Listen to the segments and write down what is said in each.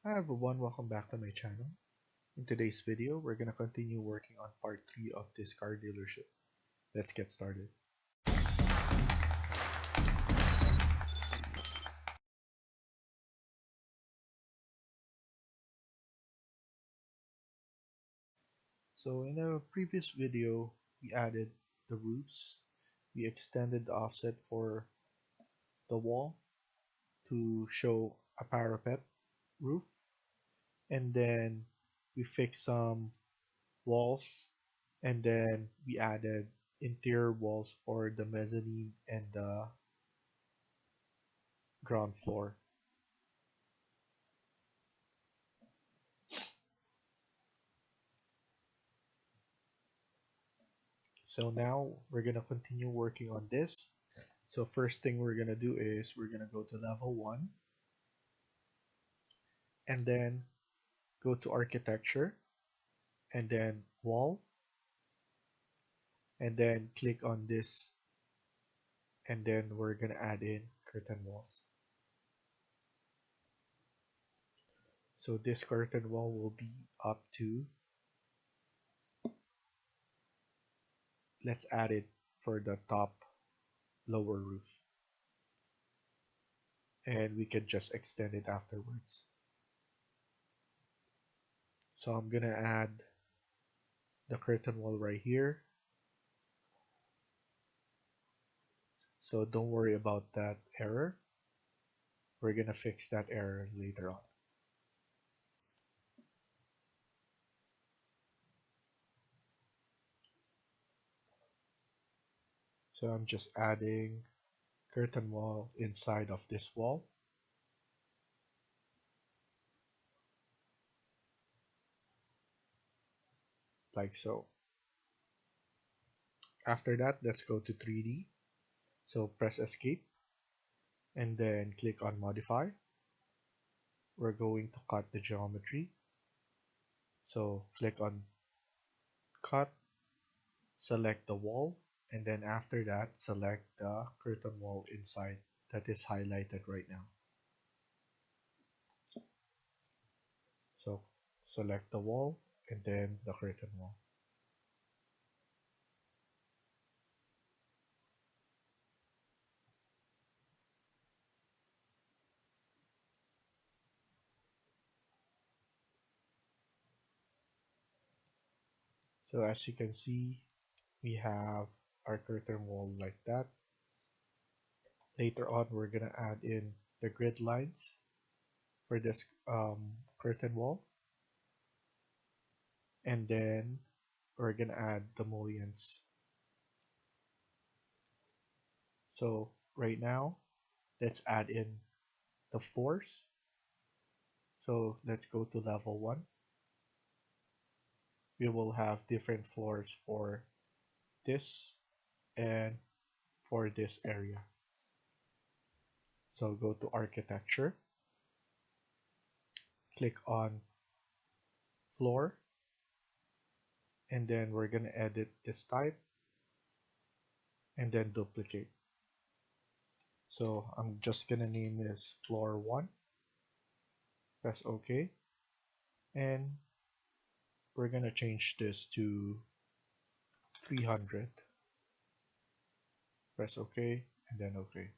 Hi everyone, welcome back to my channel. In today's video, we're going to continue working on part 3 of this car dealership. Let's get started. So in a previous video, we added the roofs. We extended the offset for the wall to show a parapet roof. And then we fixed some walls. And then we added interior walls for the mezzanine and the ground floor. So now we're gonna continue working on this. So first thing we're gonna do is we're gonna go to level 1 and then go to architecture and then wall and then click on this and then we're gonna add in curtain walls. So this curtain wall will be up to, let's add it for the top lower roof and we can just extend it afterwards. So I'm gonna add the curtain wall right here. So don't worry about that error. We're gonna fix that error later on. So I'm just adding curtain wall inside of this wall. Like so. After that, let's go to 3D. So press escape and then click on modify. We're going to cut the geometry. So click on cut, select the wall, and then after that, select the curtain wall inside that is highlighted right now. So select the wall and then the curtain wall. So as you can see, we have our curtain wall like that. Later on, we're gonna add in the grid lines for this curtain wall. And then we're gonna add the mullions. So right now, let's add in the floors. So let's go to level 1. We will have different floors for this and for this area. So go to architecture, click on floor, and then we're gonna edit this type and then duplicate. So I'm just gonna name this floor 1, press OK, and we're gonna change this to 300, press OK, and then OK.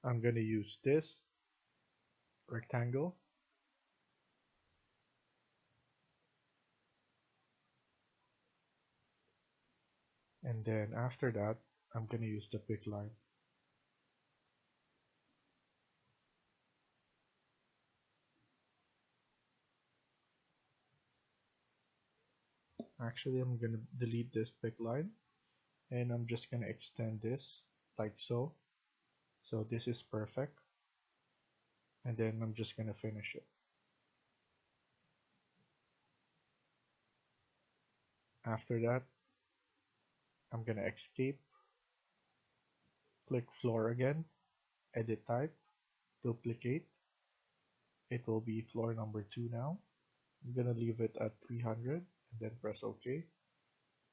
I'm gonna use this rectangle, and then after that, I'm gonna use the pick line. Actually, I'm gonna delete this pick line, and I'm just gonna extend this like so. So this is perfect, and then I'm just gonna finish it. After that, I'm gonna escape, click floor again, edit type, duplicate. It will be floor number 2 now. I'm gonna leave it at 300 and then press OK.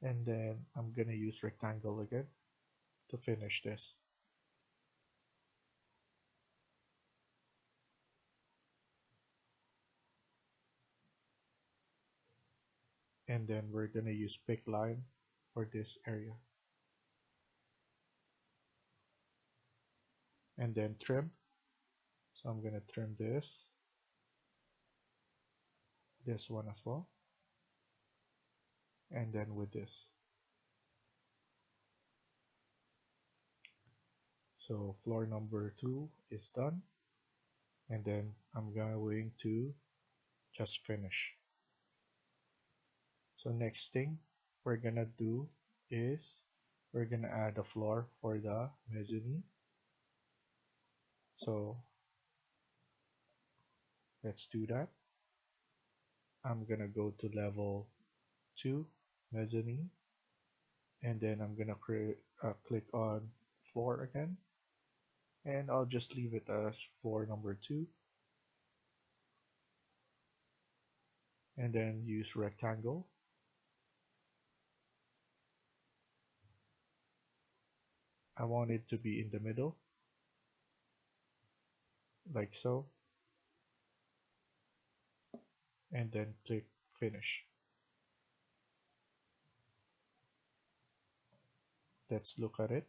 And then I'm gonna use rectangle again to finish this. and then we're gonna use pick line for this area, and then trim. So I'm gonna trim this one as well, and then with this. So floor number 2 is done, and then I'm going to just finish. So next thing we're gonna do is we're gonna add a floor for the mezzanine. So let's do that. I'm gonna go to level 2 mezzanine, and then I'm gonna click on floor again, and I'll just leave it as floor number 2, and then use rectangle. I want it to be in the middle, like so, and then click finish. Let's look at it.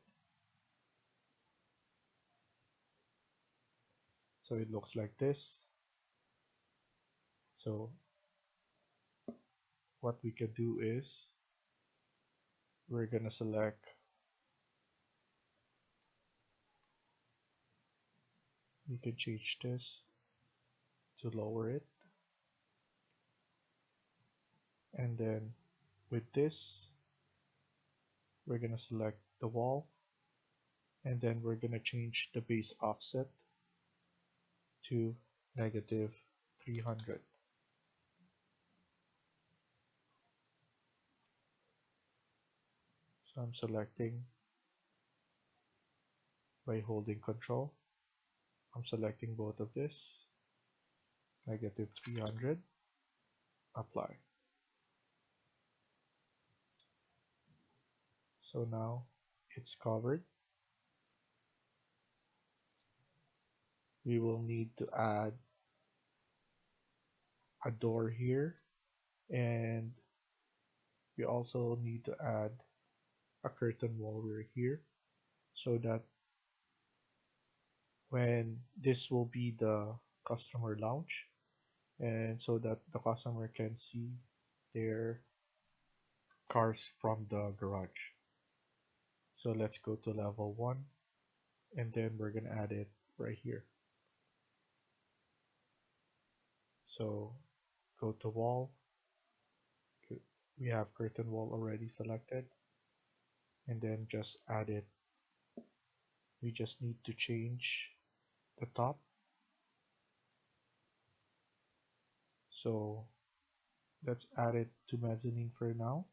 So it looks like this. So what we can do is we're gonna select, we can change this to lower it, and then with this we're gonna select the wall, and then we're gonna change the base offset to -300. So I'm selecting by holding control. I'm selecting both of this, -300, apply. So now it's covered. We will need to add a door here, and we also need to add a curtain wall right here, so that when this will be the customer lounge, and so that the customer can see their cars from the garage. So let's go to level 1, and then we're gonna add it right here. So go to wall, we have curtain wall already selected, and then just add it. We just need to change the top. So let's add it to mezzanine for now,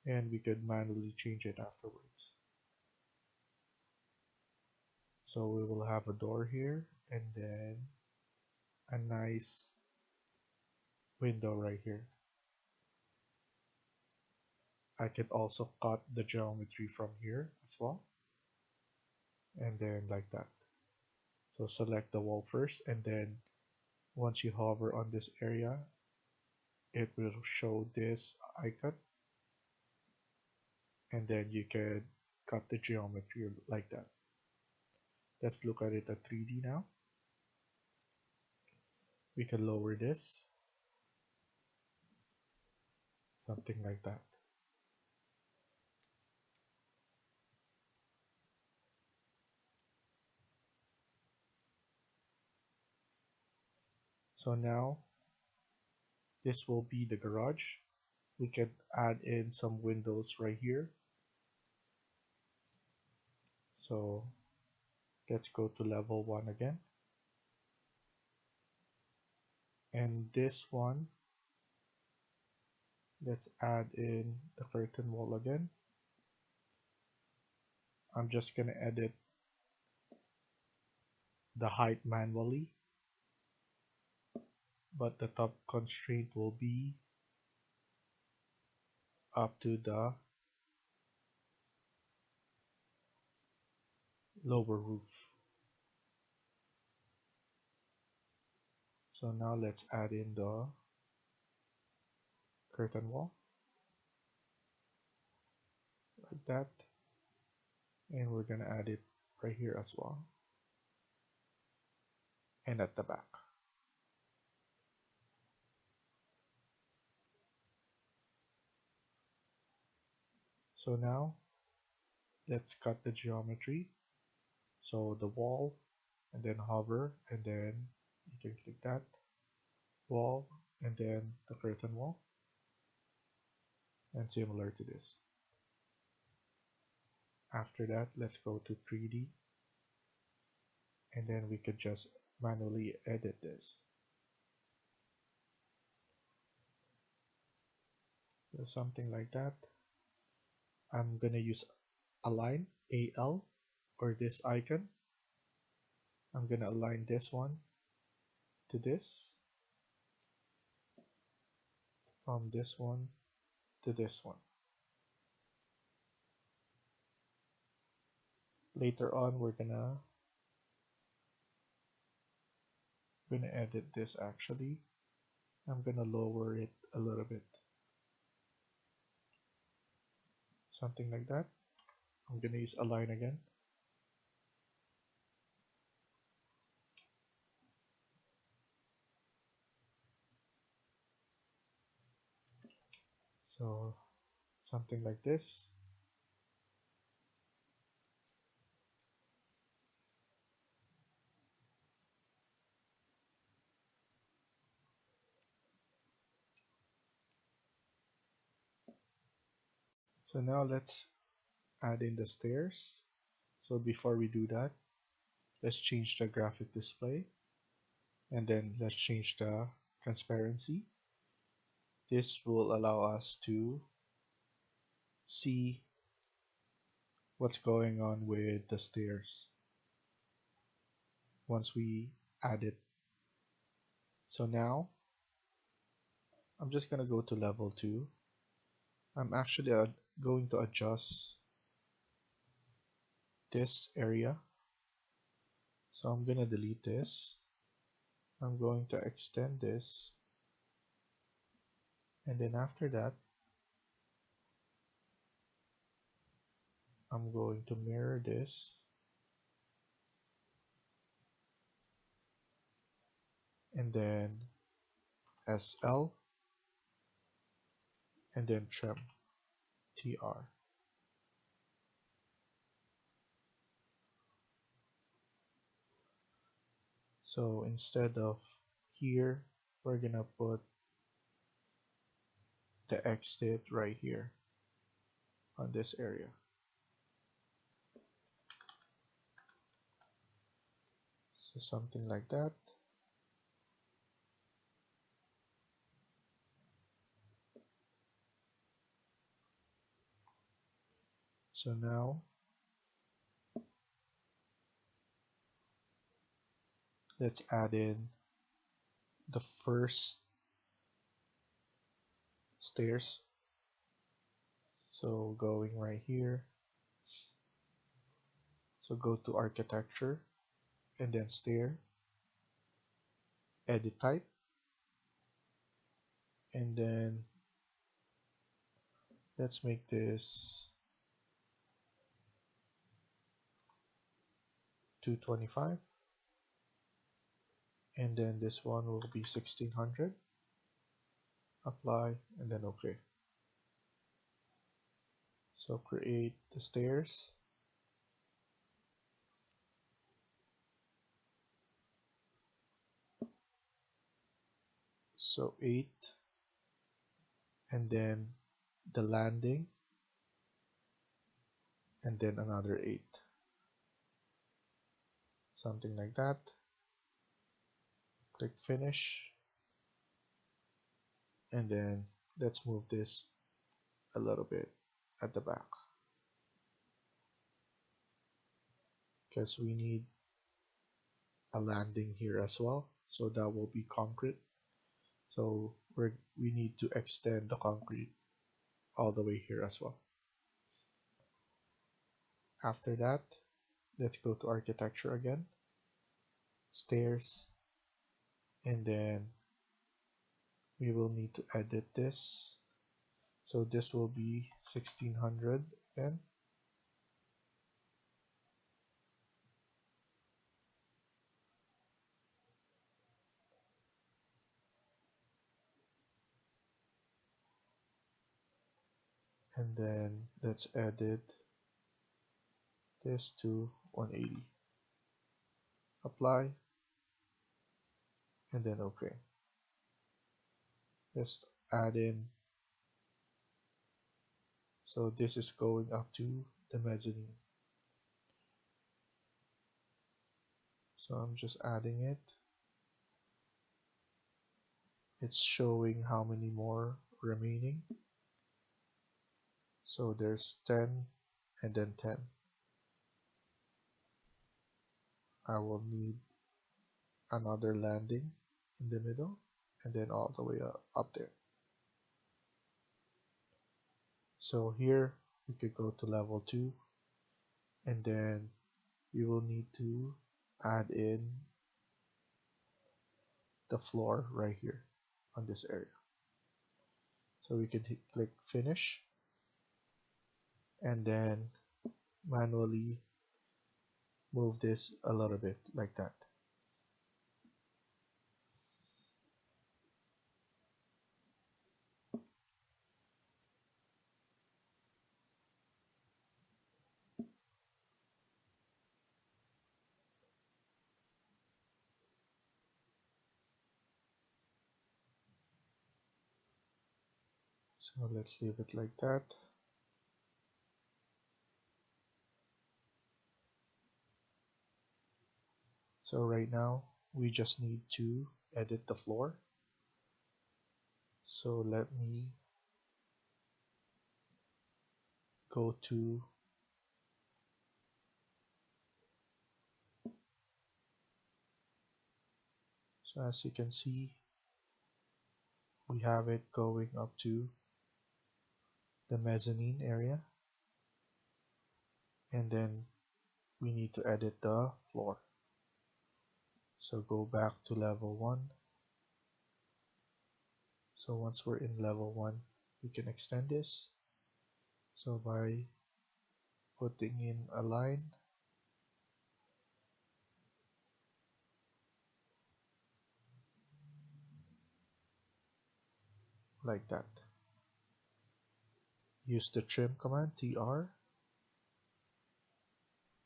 and we could manually change it afterwards. So we will have a door here, and then a nice window right here. I could also cut the geometry from here as well, and then like that. So select the wall first, and then once you hover on this area, it will show this icon, and then you can cut the geometry like that. Let's look at it at 3D now. We can lower this, something like that. So now this will be the garage. We can add in some windows right here. So let's go to level 1 again. And this one, let's add in the curtain wall again. I'm just gonna edit the height manually, but the top constraint will be up to the lower roof. So now let's add in the curtain wall. like that, and we're gonna add it right here as well, and at the back. So now let's cut the geometry. So the wall, and then hover, and then you can click that wall, and then the curtain wall, and similar to this. After that, let's go to 3D, and then we could just manually edit this. So something like that. I'm gonna use align, AL, or this icon. I'm gonna align this one to this, from this one to this one. Later on, we're gonna edit this actually. I'm gonna lower it a little bit. Something like that. I'm gonna use align again. So something like this. So now let's add in the stairs. So before we do that, let's change the graphic display, and then let's change the transparency. This will allow us to see what's going on with the stairs once we add it. So now I'm just gonna go to level 2. I'm actually going to adjust this area. So I'm gonna delete this. I'm going to extend this, and then after that I'm going to mirror this, and then SL, and then trim, TR. So instead of here, we're gonna put the exit right here on this area. So something like that. So now let's add in the first stairs. So going right here. So go to architecture, and then stair, edit type, and then let's make this 225, and then this one will be 1600. Apply, and then OK. So create the stairs. So 8, and then the landing, and then another 8. Something like that. Click finish, and then let's move this a little bit at the back, because we need a landing here as well, so that will be concrete. So we need to extend the concrete all the way here as well. After that, let's go to architecture again, stairs, and then we will need to edit this. So this will be 1600, again. And then let's edit this to 180. Apply, and then OK. Let's add in. So this is going up to the mezzanine. So I'm just adding it. It's showing how many more remaining. So there's 10 and then 10. I will need another landing in the middle and then all the way up there. So here we could go to level 2 and then we will need to add in the floor right here on this area. So we could click finish and then manually move this a little bit like that. So let's leave it like that. So right now we just need to edit the floor. So let me go to so as you can see we have it going up to the mezzanine area and then we need to edit the floor. So go back to level 1. So once we're in level 1 we can extend this. So by putting in a line like that. Use the trim command TR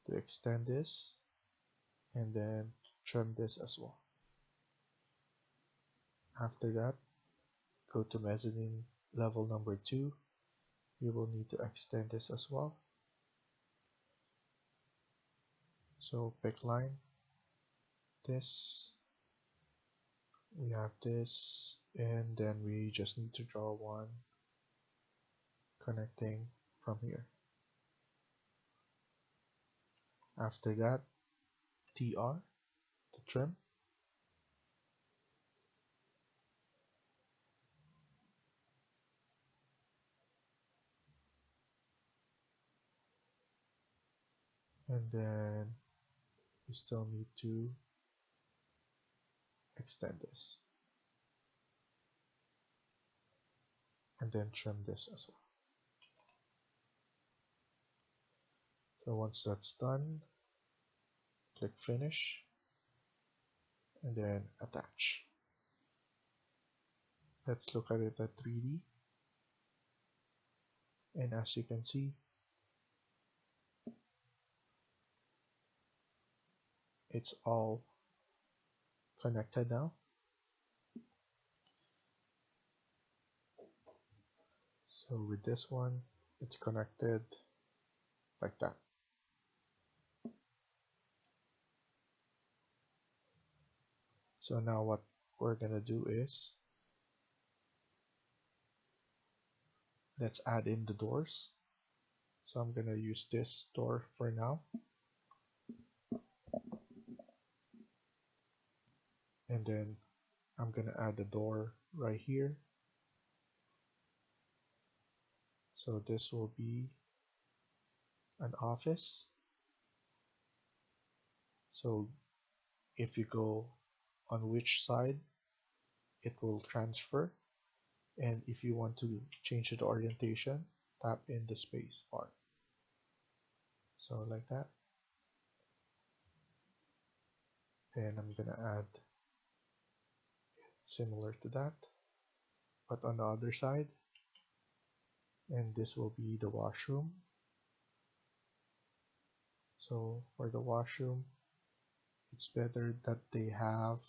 to extend this and then trim this as well. After that, go to mezzanine level number 2. You will need to extend this as well. So pick line, this, we have this, and then we just need to draw one connecting from here. After that, TR to trim. And then we still need to extend this. And then trim this as well. So once that's done, click finish and then attach. Let's look at it at 3D. And as you can see, it's all connected now. So with this one, it's connected like that. So now what we're gonna do is, let's add in the doors. So I'm gonna use this door for now. And then I'm gonna add the door right here. So this will be an office. So if you go on which side, it will transfer. And if you want to change the orientation, tap in the space bar. So like that. And I'm gonna add similar to that, but on the other side. And this will be the washroom. So for the washroom, it's better that they have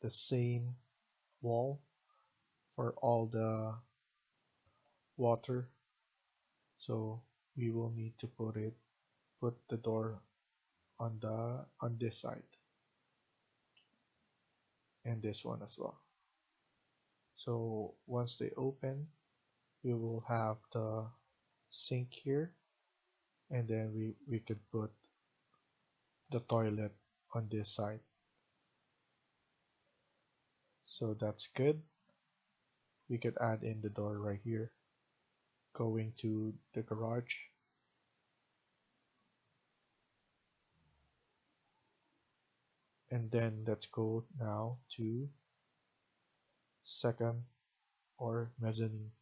the same wall for all the water. So we will need to put the door on this side and this one as well. So once they open, we will have the sink here, and then we could put the toilet on this side. So that's good. We could add in the door right here, going to the garage. And then let's go now to second or mezzanine.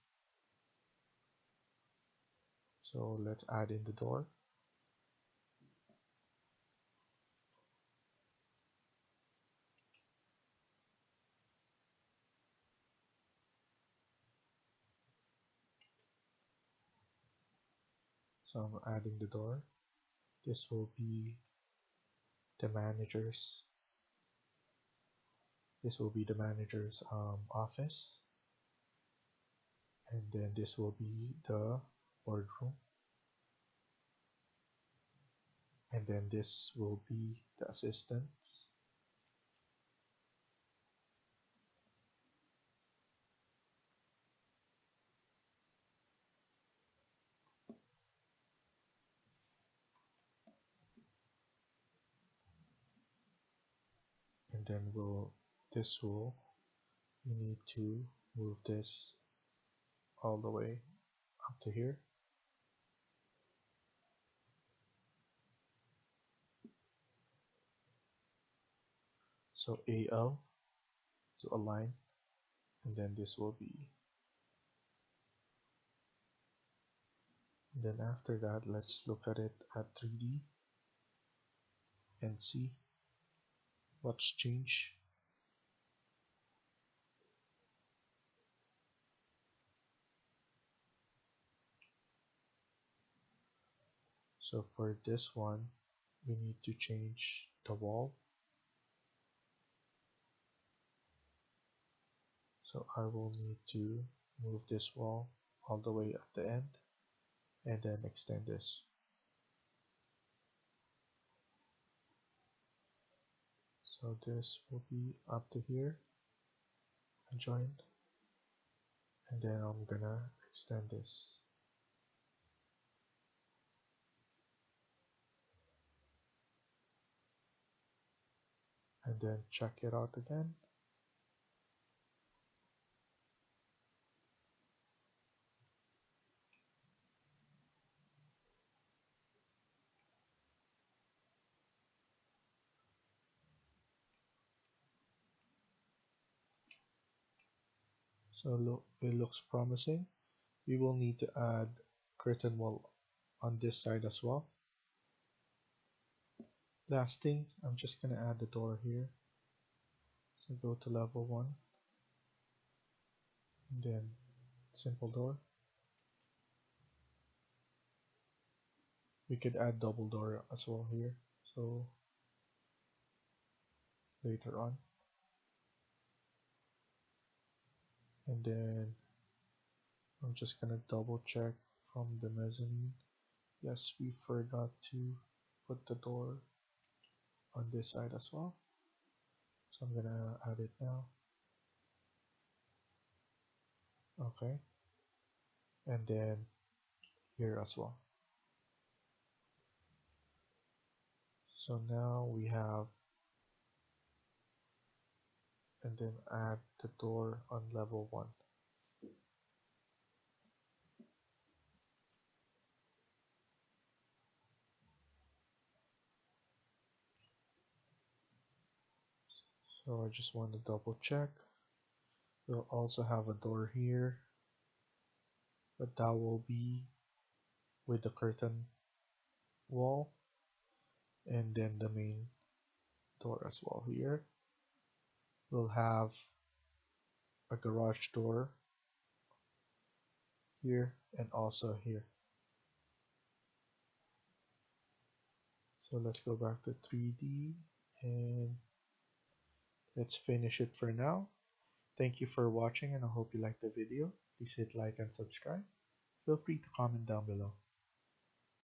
So let's add in the door. So I'm adding the door. This will be the manager's. This will be the manager's office, and then this will be the boardroom, and then this will be the assistants, and then we need to move this all the way up to here. So AL to align, and then this will be. Then after that, let's look at it at 3D and see what's changed. So for this one, we need to change the wall. So I will need to move this wall all the way at the end and then extend this. So this will be up to here, joined, and then I'm gonna extend this. And then check it out again. So look, it looks promising. We will need to add curtain wall on this side as well. Last thing, I'm just gonna add the door here. So go to level 1, and then simple door. We could add double door as well here, so later on. And then I'm just gonna double check from the mezzanine. Yes, we forgot to put the door on this side as well. So I'm gonna add it now. Okay. And then here as well. So now we have, and then add the door on level 1. So I just want to double check. We'll also have a door here, but that will be with the curtain wall, and then the main door as well. Here we'll have a garage door here and also here. So let's go back to 3D and let's finish it for now. Thank you for watching and I hope you liked the video. Please hit like and subscribe. Feel free to comment down below.